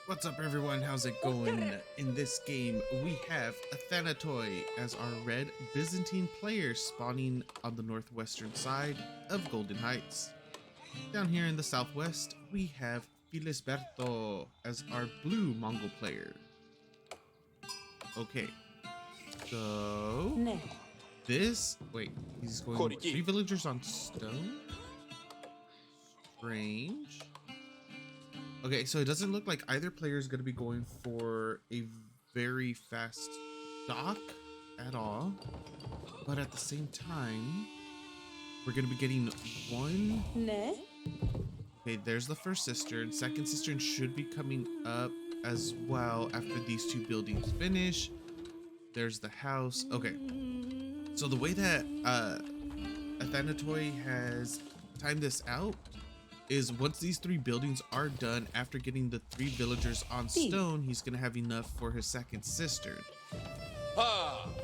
What's up everyone, how's it going? In this game we have Athanatoi as our red Byzantine player spawning on the northwestern side of Golden Heights. Down here in the southwest we have Filisberto as our blue Mongol player. Okay, so this, wait, he's going 3 villagers on stone? Strange. Okay, so it doesn't look like either player is going to be going for a very fast dock at all. But at the same time, we're going to be getting one. Okay, there's the first cistern. Second cistern should be coming up as well after these two buildings finish. There's the house. Okay, so the way that Athanatoi has timed this out is once these 3 buildings are done, after getting the 3 villagers on stone, he's gonna have enough for his second cistern.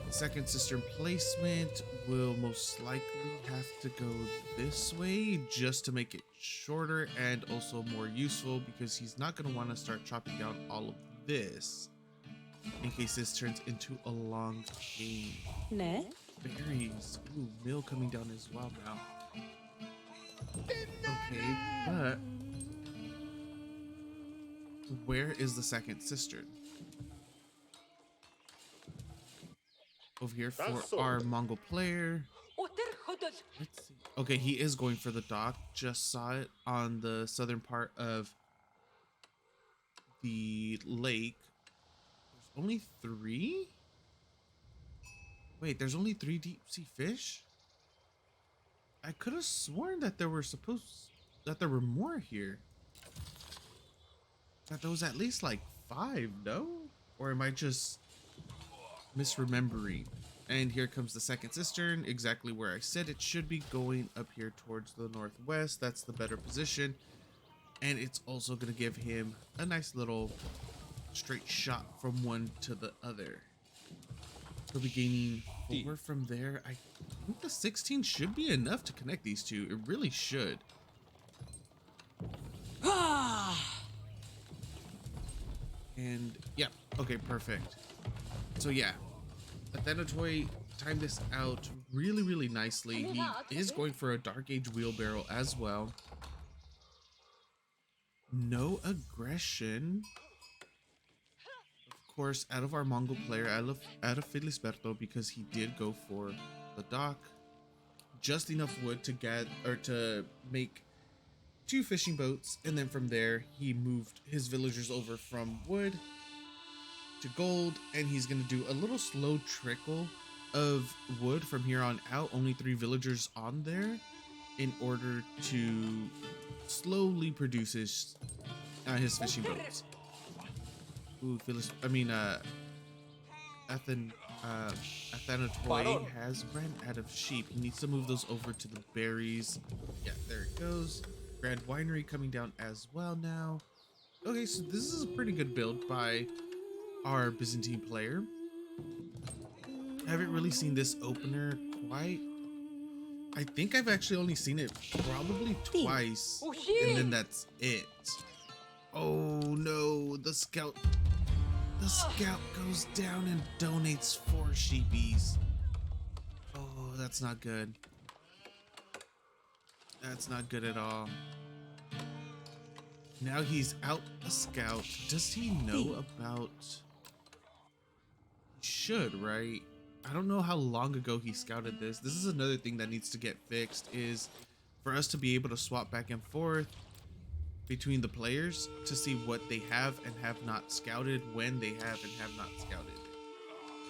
Second cistern placement will most likely have to go this way just to make it shorter and also more useful, because he's not gonna want to start chopping down all of this in case this turns into a long game. Berries. Ooh, mill coming down as well now. Okay, but where is the second cistern? Over here for our Mongol player. Let's see. Okay, he is going for the dock. Just saw it on the southern part of the lake. There's only 3? Wait, there's only 3 deep sea fish? I could have sworn that there were more here. That there was at least like 5, no? Or am I just misremembering? And here comes the second cistern, exactly where I said it should be, going up here towards the northwest. That's the better position. And it's also going to give him a nice little straight shot from one to the other. He'll be gaining 4 from there. I think the 16 should be enough to connect these two. It really should. And yeah, okay, perfect. So yeah, Athanatoi timed this out really nicely. He is going for a Dark Age wheelbarrow as well. No aggression. Of course, out of our Mongol player, out of Filisberto, because he did go for the dock. Just enough wood to get, or to make 2 fishing boats, and then from there he moved his villagers over from wood to gold, and he's gonna do a little slow trickle of wood from here on out. Only 3 villagers on there, in order to slowly produce his fishing boats. Ooh, Athanatoi has ran out of sheep. He needs to move those over to the berries. Yeah, there it goes. Grand Winery coming down as well now. Okay, so this is a pretty good build by our Byzantine player. I haven't really seen this opener quite. I think I've actually only seen it probably twice, and then that's it. Oh no, the scout goes down and donates 4 sheepies. Oh, that's not good. That's not good at all. Now he's out a scout. Does he know about... He should, right? I don't know how long ago he scouted this. This is another thing that needs to get fixed, is for us to be able to swap back and forth between the players to see what they have and have not scouted, when they have and have not scouted,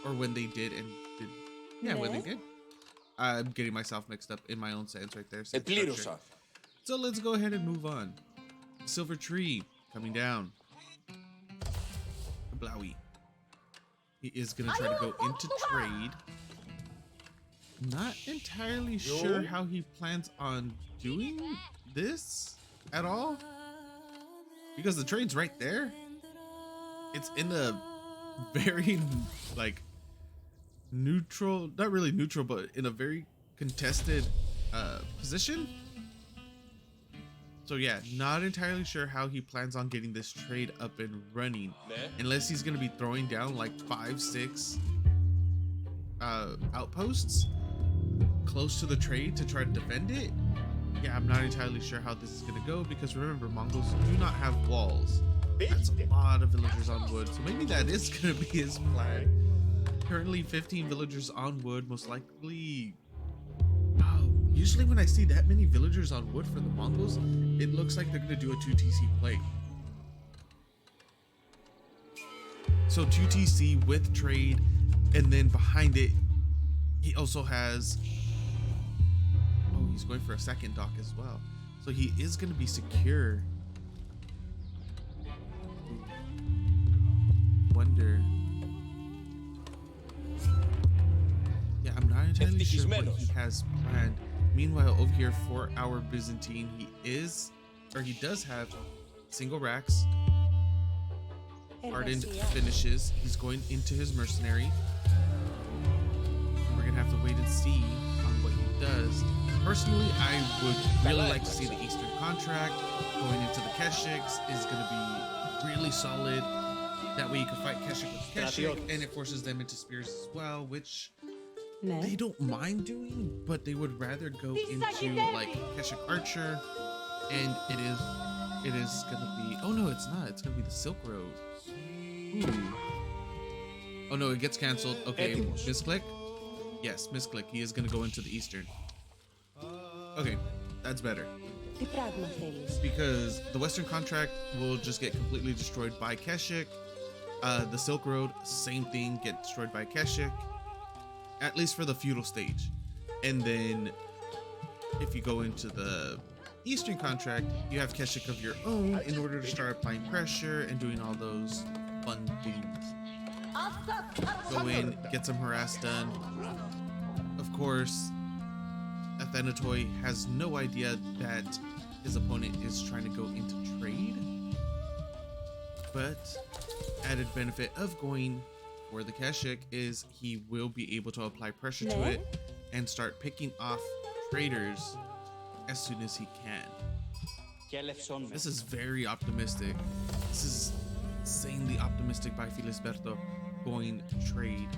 or when they did and did. Yeah, when they did. I'm getting myself mixed up in my own sense right there. So let's go ahead and move on. Silver tree coming down. Blowy. He is gonna try to go into trade. Not entirely sure how he plans on doing this at all, because the trade's right there. It's in a very like neutral, not really neutral, but in a very contested position. So yeah, not entirely sure how he plans on getting this trade up and running, unless he's going to be throwing down like 5-6 outposts close to the trade to try to defend it. Yeah, I'm not entirely sure how this is going to go, because remember, Mongols do not have walls. That's a lot of villagers on wood, so maybe that is going to be his plan. Currently 15 villagers on wood, most likely. Oh, usually when I see that many villagers on wood for the Mongols, it looks like they're going to do a 2TC play. So 2TC with trade, and then behind it, he also has, oh, he's going for a second dock as well. So he is going to be secure. Wonder. Yeah, I'm not entirely sure what he has planned. Meanwhile, over here for our Byzantine, he does have single racks, hardened finishes. He's going into his mercenary. And we're gonna have to wait and see on what he does. Personally, I would really like to see the Eastern contract going into the Keshiks is gonna be really solid. That way you can fight Keshik with Keshik, and it forces them into spears as well, which they don't mind doing, but they would rather go into like Keshik Archer, and it is gonna be, oh no, it's not, it's gonna be the Silk Road. Ooh. Oh no, it gets canceled. Okay, misclick. Yes, misclick. He is gonna go into the Eastern. Okay, that's better, because the Western contract will just get completely destroyed by Keshik. The Silk Road, same thing, get destroyed by Keshik, at least for the feudal stage. And then if you go into the Eastern contract, you have Keshik of your own in order to start applying pressure and doing all those fun things. Go in, get some harass done. Of course, Athanatoi has no idea that his opponent is trying to go into trade, but added benefit of going for the Keshik is he will be able to apply pressure to it and start picking off traders as soon as he can. This is very optimistic. This is insanely optimistic by Filisberto going trade.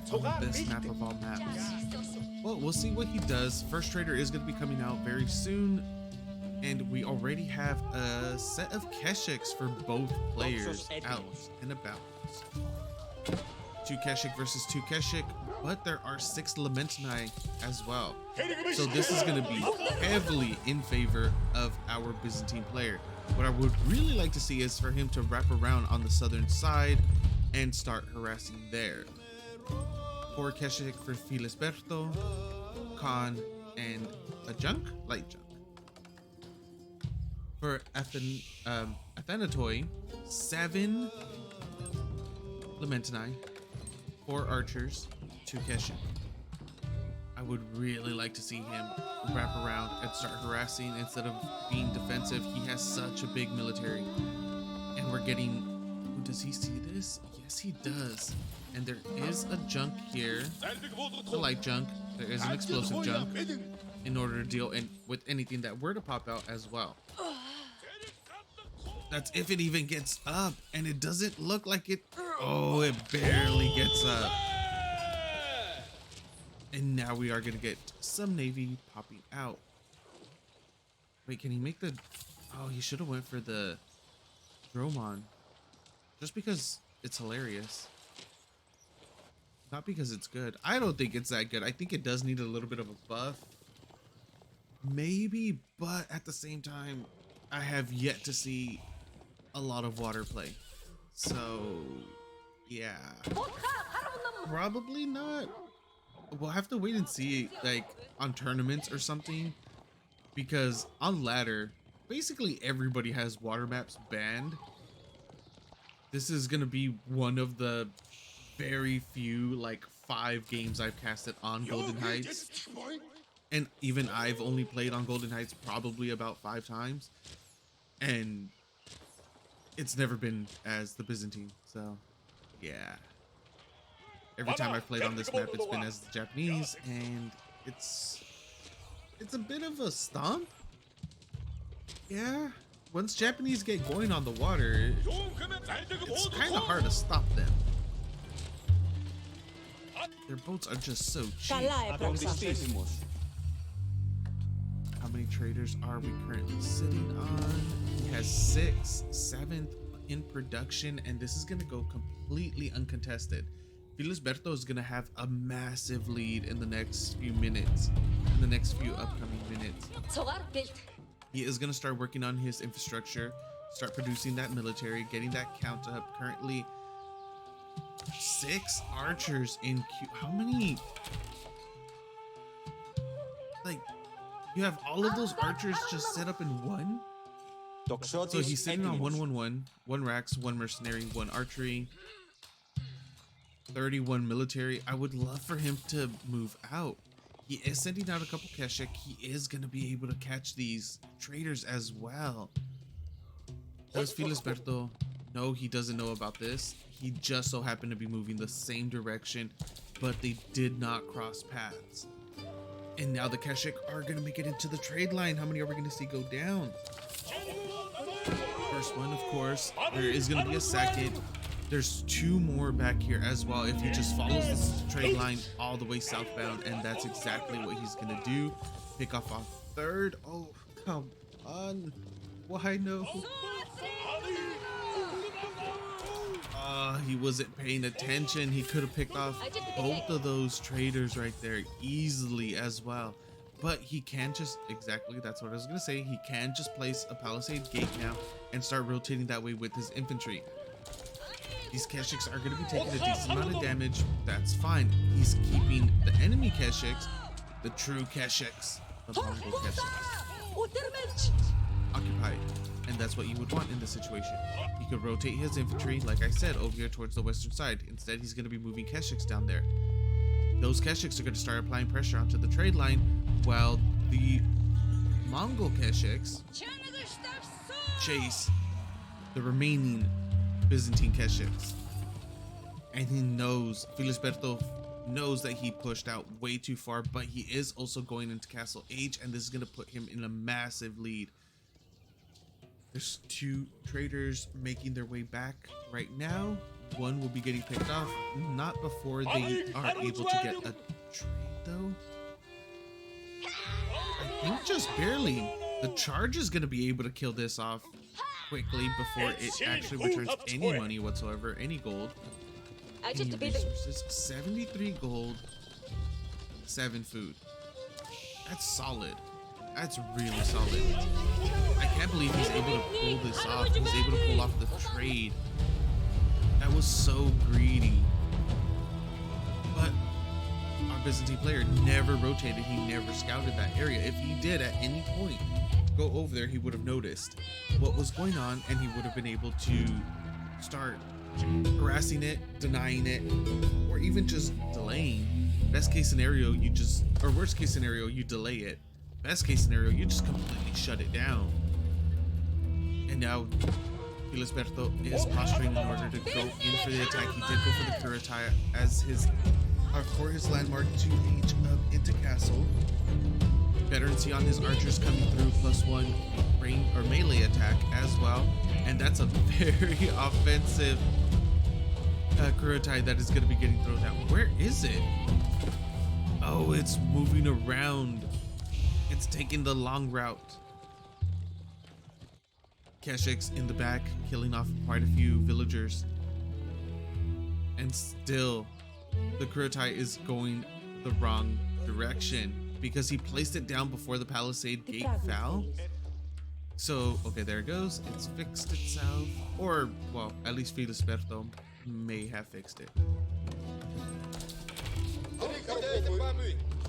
On the best map of all maps. Well, we'll see what he does. First trader is going to be coming out very soon, and we already have a set of Keshiks for both players out and about. 2 Keshik versus 2 Keshik, but there are 6 Lamentani as well. So this is going to be heavily in favor of our Byzantine player. What I would really like to see is for him to wrap around on the southern side and start harassing there. 4 Keshik for Filisberto, Khan, and a junk? Light junk. For Athanatoi, 7 Lamentani, 4 archers, 2 Keshik. I would really like to see him wrap around and start harassing instead of being defensive. He has such a big military. And we're getting... Does he see this? Yes, he does. And there is a junk here. A light junk. There is an explosive junk in order to deal with anything that were to pop out as well. That's if it even gets up. And it doesn't look like it. Oh, it barely gets up. And now we are going to get some navy popping out. Wait, can he make the... Oh, he should have went for the Dromon. Just because it's hilarious. Not because it's good. I don't think it's that good. I think it does need a little bit of a buff. Maybe, but at the same time, I have yet to see a lot of water play. So, yeah. Probably not. We'll have to wait and see, like, on tournaments or something. Because on ladder, basically everybody has water maps banned. This is going to be one of the very few, like, 5 games I've casted on Golden Heights. And even I've only played on Golden Heights probably about 5 times. And it's never been as the Byzantine. So, yeah. Every time I've played on this map, it's been as Japanese, and it's a bit of a stomp. Yeah, once Japanese get going on the water, it's kind of hard to stop them. Their boats are just so cheap. How many traders are we currently sitting on? He has 6, 7th in production, and this is going to go completely uncontested. Filisberto is going to have a massive lead in the next few minutes, in the next few upcoming minutes. He is going to start working on his infrastructure, start producing that military, getting that count up. Currently 6 archers in queue. How many? Like, you have all of those archers just set up in one? So he's sitting on 111, 1 Rax, 1 mercenary, 1 archery, 31 military. I would love for him to move out. He is sending out a couple Keshik. He is going to be able to catch these traders as well. Does Filisberto know he doesn't know about this? He just so happened to be moving the same direction, but they did not cross paths. And now the Keshik are going to make it into the trade line. How many are we going to see go down? First one, of course. There is going to be a second. There's 2 more back here as well if he just follows this trade line all the way southbound, and that's exactly what he's going to do. Pick off a 3rd. Oh, come on. Why no? He wasn't paying attention. He could have picked off both of those traders right there easily as well. But he can just, exactly, that's what I was going to say. He can just place a palisade gate now and start rotating that way with his infantry. These Keshiks are going to be taking a decent amount of damage. That's fine. He's keeping the enemy Keshiks, the true Keshiks, the Mongol Keshiks, occupied. And that's what you would want in this situation. He could rotate his infantry, like I said, over here towards the western side. Instead, he's going to be moving Keshiks down there. Those Keshiks are going to start applying pressure onto the trade line, while the Mongol Keshiks chase the remaining Byzantine Keshiks. And he knows, Filisberto knows that he pushed out way too far, but he is also going into Castle H, and this is going to put him in a massive lead. There's 2 traders making their way back right now. 1 will be getting picked off, not before they are able to get a trade though. I think just barely. The charge is going to be able to kill this off quickly before it actually returns any money whatsoever, any gold, any resources. 73 gold, 7 food. That's solid. That's really solid. I can't believe he's able to pull this off. He was able to pull off the trade. That was so greedy. But our Byzantine player never rotated. He never scouted that area. If he did at any point go over there, he would have noticed what was going on, and he would have been able to start harassing it, denying it, or even just delaying. Best case scenario, you just, or worst case scenario, you delay it. Best case scenario, you just completely shut it down. And now Filisberto is posturing in order to go in for the attack. He did go for the Kurotai as his, for his landmark to age up into castle. Veterancy on his archers coming through, +1 range or melee attack as well. And that's a very offensive Kurotai that is going to be getting thrown down. Where is it? Oh, it's moving around. It's taking the long route. Keshiks in the back, killing off quite a few villagers. And still, the Kurotai is going the wrong direction because he placed it down before the palisade gate fell. So, okay, there it goes. It's fixed itself. Or, well, at least Filisberto may have fixed it.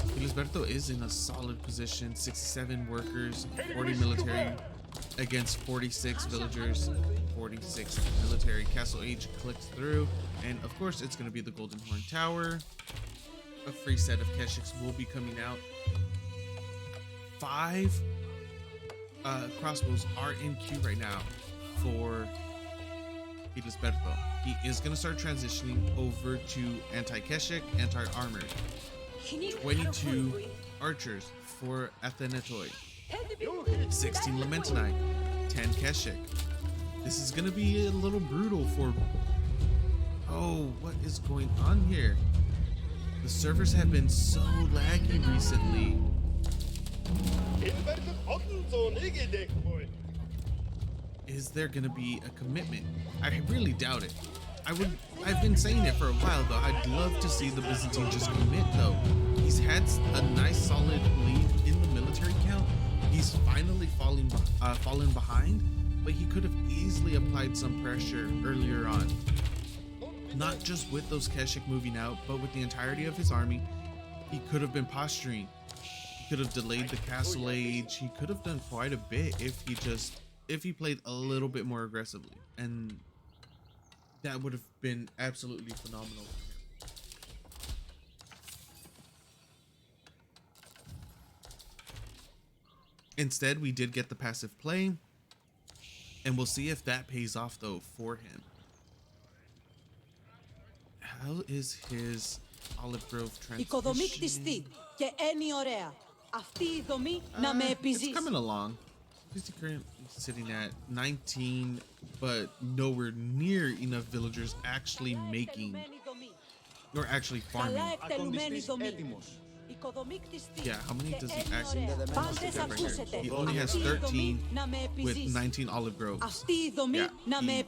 Filisberto is in a solid position. 67 workers, 40 military against 46 villagers, 46 military. Castle H clicks through, and of course it's going to be the Golden Horn Tower. A free set of Keshiks will be coming out. 5 crossbows are in queue right now for Filisberto. He is going to start transitioning over to anti-Keshik, anti-armor. 22 archers for Athanatoi. 16 Lamentinite. 10 Keshik. This is going to be a little brutal for... Oh, what is going on here? The servers have been so laggy recently. Is there gonna be a commitment? I really doubt it. I've been saying it for a while though. I'd love to see the Byzantine just commit though. He's had a nice solid lead in the military count. He's finally fallen behind, but he could have easily applied some pressure earlier on. Not just with those Keshik moving out, but with the entirety of his army. He could have been posturing. He could have delayed the castle age. He could have done quite a bit if he played a little bit more aggressively, and that would have been absolutely phenomenal. Instead, we did get the passive play, and we'll see if that pays off though for him. How is his Olive Grove transition? It's coming along. He's currently sitting at 19, but nowhere near enough villagers actually making or actually farming. Yeah, how many does he actually have right here? He only has 13 with 19 olive groves. Yeah,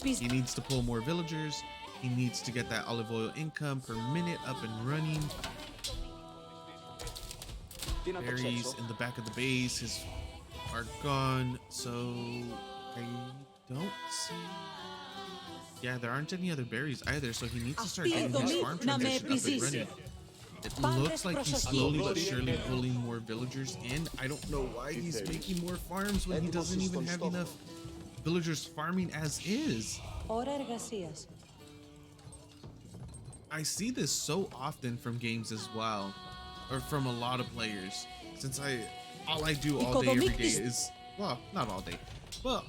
he needs to pull more villagers. He needs to get that olive oil income per minute up and running. Berries in the back of the base are gone, so I don't see. Yeah, there aren't any other berries either, so he needs to start getting his farm transition up and running. It looks like he's slowly but surely pulling more villagers in. I don't know why he's making more farms when he doesn't even have enough villagers farming as is. I see this so often from games as well, or from a lot of players, since all I do all day every day is, well, not all day, but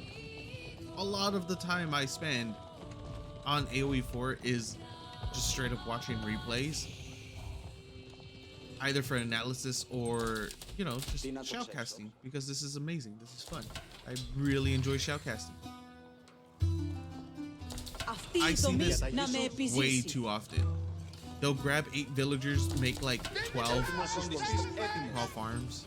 a lot of the time I spend on AoE4 is just straight up watching replays, either for analysis or, you know, just shoutcasting, because this is amazing. This is fun. I really enjoy shoutcasting. I see this way too often. They'll grab 8 villagers, make like 12 farms,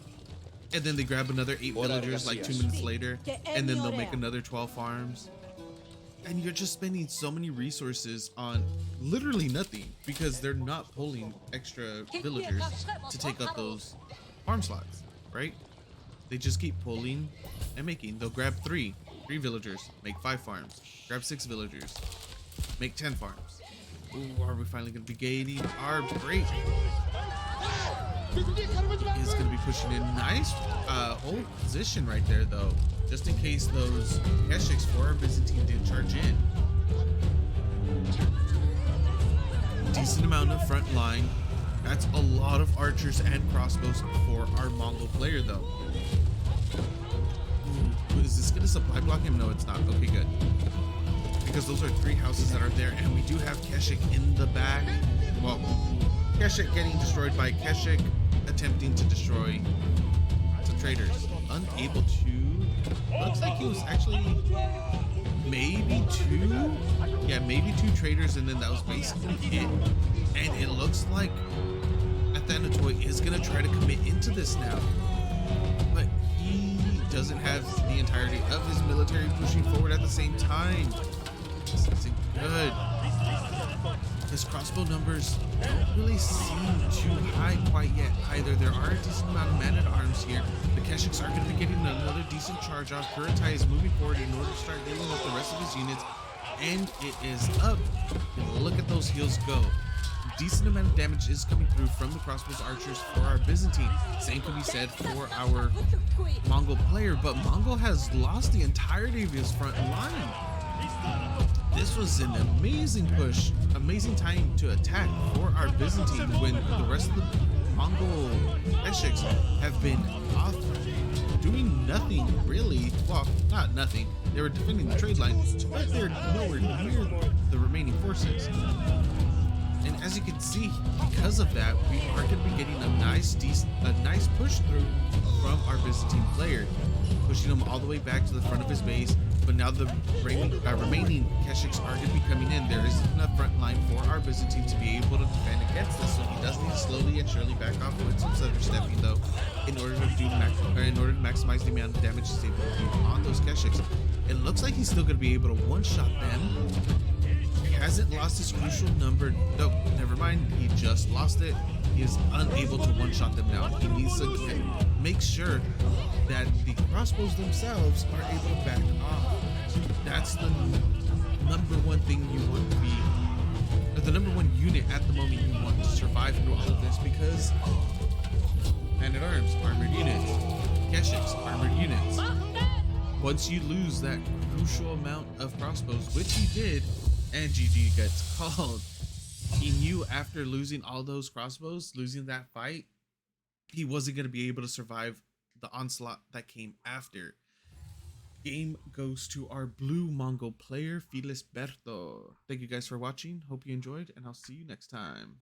and then they grab another 8 villagers like 2 minutes later, and then they'll make another 12 farms. And you're just spending so many resources on literally nothing, because they're not pulling extra villagers to take up those farm slots, right? They just keep pulling and making. They'll grab 3 villagers, make 5 farms, grab 6 villagers, make 10 farms. Ooh, are we finally gonna be gaining our break? He's gonna be pushing in. Nice hold position right there though, just in case those Keshiks for our Byzantine didn't charge in. Decent amount of front line. That's a lot of archers and crossbows for our Mongol player though. Ooh, is this gonna supply block him? No, it's not. Okay, good. Because those are 3 houses that are there, and we do have Keshik in the back. Well, Keshik getting destroyed by Keshik attempting to destroy some traders. Unable to. Looks like he was actually maybe 2. Yeah, maybe 2 traders, and then that was basically it. And it looks like Athanatoi is gonna try to commit into this now, but he doesn't have the entirety of his military pushing forward at the same time. This isn't good. His crossbow numbers don't really seem too high quite yet either. There are a decent amount of man-at-arms here. The Keshiks are going to be getting another decent charge off. Kuritai is moving forward in order to start dealing with the rest of his units, and it is up. And look at those heals go. Decent amount of damage is coming through from the crossbows archers for our Byzantine. Same can be said for our Mongol player, but Mongol has lost the entirety of his front line. This was an amazing push, amazing time to attack for our Byzantine when the rest of the Mongol Keshiks have been off doing nothing. nothing really. Well, not nothing. They were defending the trade line, but they're nowhere near the remaining forces. And as you can see, because of that, we are going to be getting a nice push through from our Byzantine player, pushing him all the way back to the front of his base. But now the remaining Keshiks are going to be coming in. There isn't enough front line for our Byzantine to be able to defend against this, so he does need to slowly and surely back off with some stutter stepping, though, in order to maximize the amount of damage he's able to do on those Keshiks. It looks like he's still going to be able to one-shot them. Hasn't lost his crucial number. No, never mind. He just lost it. He is unable to one-shot them now. He needs to make sure that the crossbows themselves are able to back off. That's the number one thing you want to be, or the number one unit at the moment you want to survive through all of this, because man-at-arms, armored units, Keshiks, armored units. Once you lose that crucial amount of crossbows, which he did, and GG gets called. He knew after losing all those crossbows, losing that fight, he wasn't going to be able to survive the onslaught that came after. Game goes to our blue Mongol player, Filisberto. Thank you guys for watching. Hope you enjoyed, and I'll see you next time.